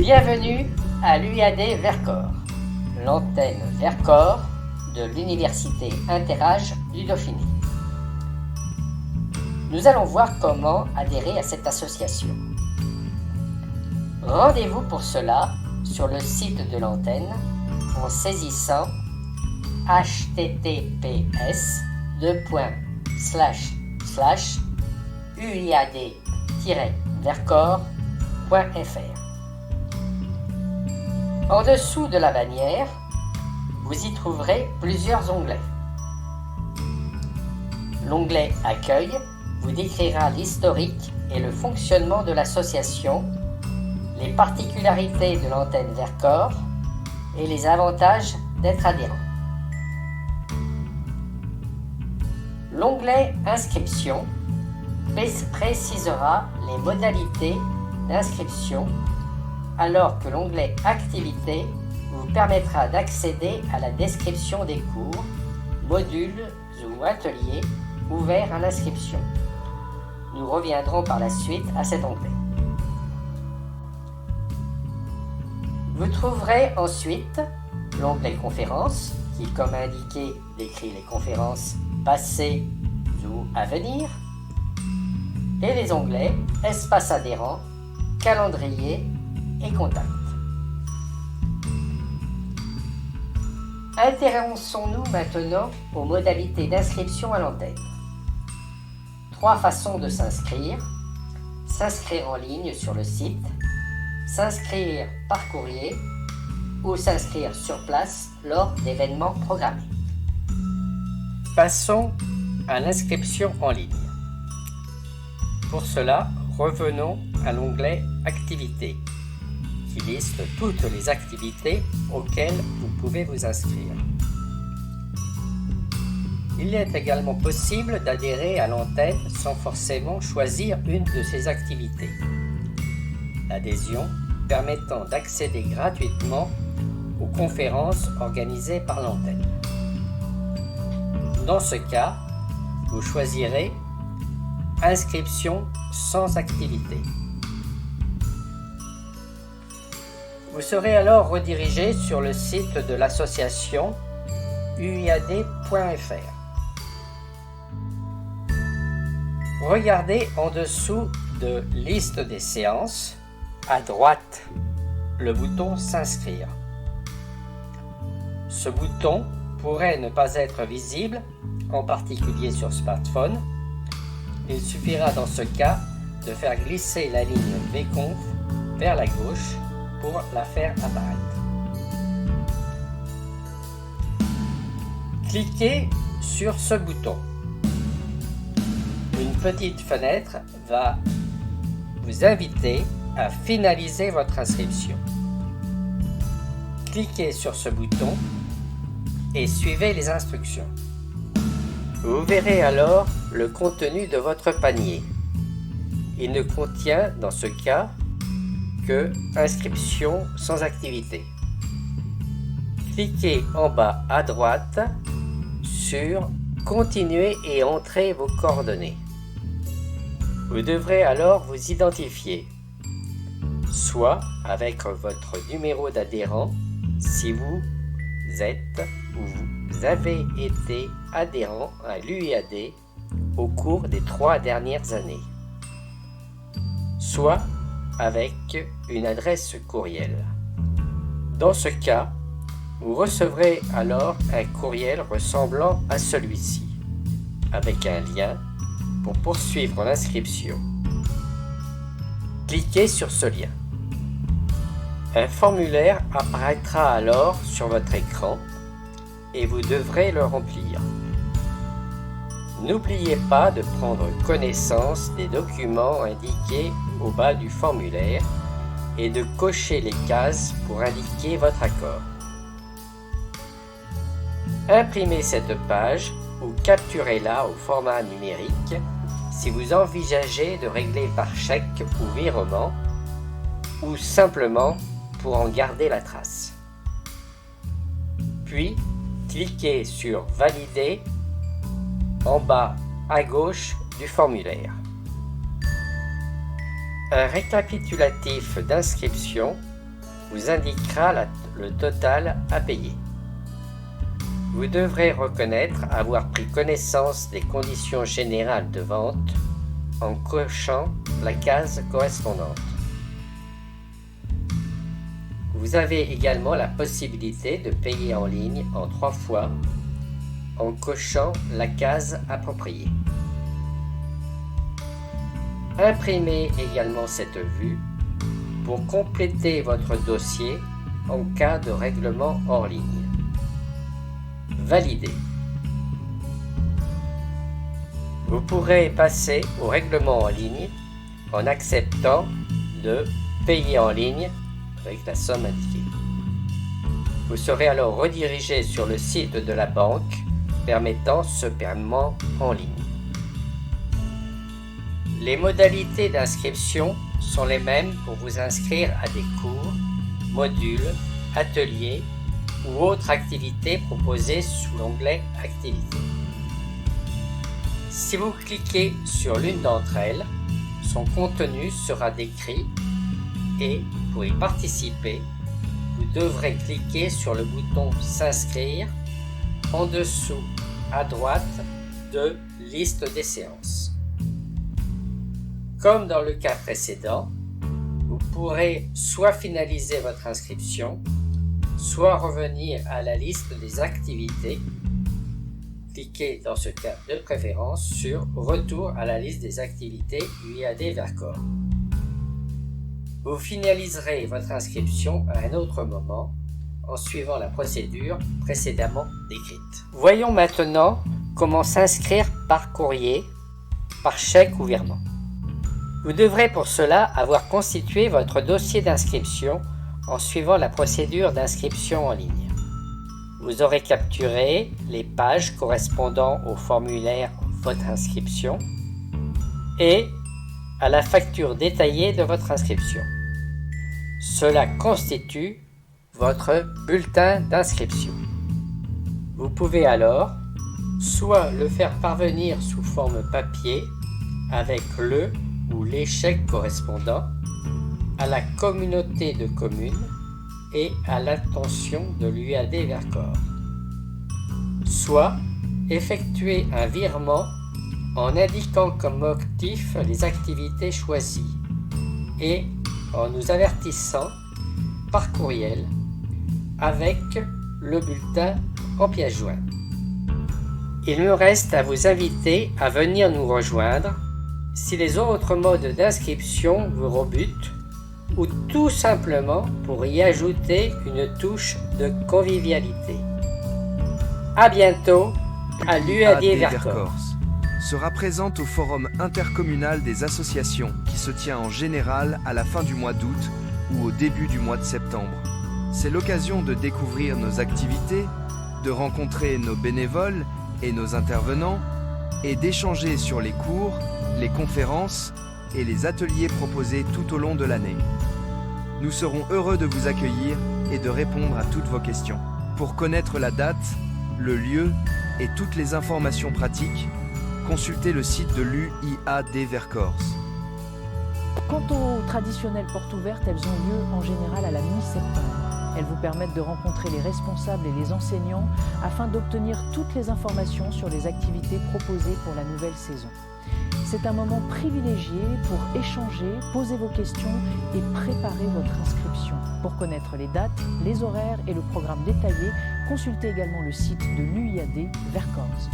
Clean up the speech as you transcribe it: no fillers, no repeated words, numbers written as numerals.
Bienvenue à l'UAD Vercors, l'antenne Vercors de l'Université Inter-Âge du Dauphiné. Nous allons voir comment adhérer à cette association. Rendez-vous pour cela sur le site de l'antenne en saisissant https://uiad-vercors.fr. En dessous de la bannière, vous y trouverez plusieurs onglets. L'onglet Accueil vous décrira l'historique et le fonctionnement de l'association, les particularités de l'antenne Vercors et les avantages d'être adhérent. L'onglet Inscription précisera les modalités d'inscription, alors que l'onglet Activités vous permettra d'accéder à la description des cours, modules ou ateliers ouverts à l'inscription. Nous reviendrons par la suite à cet onglet. Vous trouverez ensuite l'onglet Conférences qui, comme indiqué, décrit les conférences passées ou à venir, et les onglets Espace adhérent, Calendrier et Contact. Intéressons-nous maintenant aux modalités d'inscription à l'antenne. 3 façons de s'inscrire: s'inscrire en ligne sur le site, s'inscrire par courrier ou s'inscrire sur place lors d'événements programmés. Passons à l'inscription en ligne. Pour cela, revenons à l'onglet Activités, qui liste toutes les activités auxquelles vous pouvez vous inscrire. Il est également possible d'adhérer à l'antenne sans forcément choisir une de ces activités. L'adhésion permettant d'accéder gratuitement aux conférences organisées par l'antenne. Dans ce cas, vous choisirez Inscription sans activité. Vous serez alors redirigé sur le site de l'association uiad.fr. Regardez en dessous de Liste des séances, à droite, le bouton S'inscrire. Ce bouton pourrait ne pas être visible, en particulier sur smartphone. Il suffira dans ce cas de faire glisser la ligne Vconf vers la gauche pour la faire apparaître. Cliquez sur ce bouton. Une petite fenêtre va vous inviter à finaliser votre inscription. Cliquez sur ce bouton et suivez les instructions. Vous verrez alors le contenu de votre panier. Il ne contient dans ce cas que inscription sans activité. Cliquez en bas à droite sur Continuer et entrer vos coordonnées. Vous devrez alors vous identifier, soit avec votre numéro d'adhérent si vous êtes ou vous avez été adhérent à l'UIAD au cours des 3 dernières années, soit avec une adresse courriel. Dans ce cas, vous recevrez alors un courriel ressemblant à celui-ci, avec un lien pour poursuivre l'inscription. Cliquez sur ce lien. Un formulaire apparaîtra alors sur votre écran et vous devrez le remplir. N'oubliez pas de prendre connaissance des documents indiqués au bas du formulaire et de cocher les cases pour indiquer votre accord. Imprimez cette page ou capturez-la au format numérique si vous envisagez de régler par chèque ou virement ou simplement pour en garder la trace. Puis, cliquez sur Valider en bas à gauche du formulaire. Un récapitulatif d'inscription vous indiquera le total à payer. Vous devrez reconnaître avoir pris connaissance des conditions générales de vente en cochant la case correspondante. Vous avez également la possibilité de payer en ligne en 3 fois en cochant la case appropriée. Imprimez également cette vue pour compléter votre dossier en cas de règlement hors ligne. Validez. Vous pourrez passer au règlement en ligne en acceptant de payer en ligne avec la somme indiquée. Vous serez alors redirigé sur le site de la banque permettant ce paiement en ligne. Les modalités d'inscription sont les mêmes pour vous inscrire à des cours, modules, ateliers ou autres activités proposées sous l'onglet Activités. Si vous cliquez sur l'une d'entre elles, son contenu sera décrit et pour y participer, vous devrez cliquer sur le bouton S'inscrire en dessous à droite de Liste des séances. Comme dans le cas précédent, vous pourrez soit finaliser votre inscription, soit revenir à la liste des activités. Cliquez dans ce cas de préférence sur Retour à la liste des activités UIAD Vercors. Vous finaliserez votre inscription à un autre moment en suivant la procédure précédemment décrite. Voyons maintenant comment s'inscrire par courrier, par chèque ou virement. Vous devrez pour cela avoir constitué votre dossier d'inscription en suivant la procédure d'inscription en ligne. Vous aurez capturé les pages correspondant au formulaire Votre inscription et à la facture détaillée de votre inscription. Cela constitue votre bulletin d'inscription. Vous pouvez alors soit le faire parvenir sous forme papier avec le ou les chèques correspondants à la communauté de communes et à l'attention de l'UIAD Vercors, soit effectuer un virement en indiquant comme motif les activités choisies et en nous avertissant par courriel avec le bulletin en pièce jointe. Il me reste à vous inviter à venir nous rejoindre si les autres modes d'inscription vous rebutent ou tout simplement pour y ajouter une touche de convivialité. À bientôt à l'UIAD Vercors. Sera présente au Forum intercommunal des associations qui se tient en général à la fin du mois d'août ou au début du mois de septembre. C'est l'occasion de découvrir nos activités, de rencontrer nos bénévoles et nos intervenants et d'échanger sur les cours, les conférences et les ateliers proposés tout au long de l'année. Nous serons heureux de vous accueillir et de répondre à toutes vos questions. Pour connaître la date, le lieu et toutes les informations pratiques, consultez le site de l'UIAD Vercors. Quant aux traditionnelles portes ouvertes, elles ont lieu en général à la mi-septembre. Elles vous permettent de rencontrer les responsables et les enseignants afin d'obtenir toutes les informations sur les activités proposées pour la nouvelle saison. C'est un moment privilégié pour échanger, poser vos questions et préparer votre inscription. Pour connaître les dates, les horaires et le programme détaillé, consultez également le site de l'UIAD Vercors.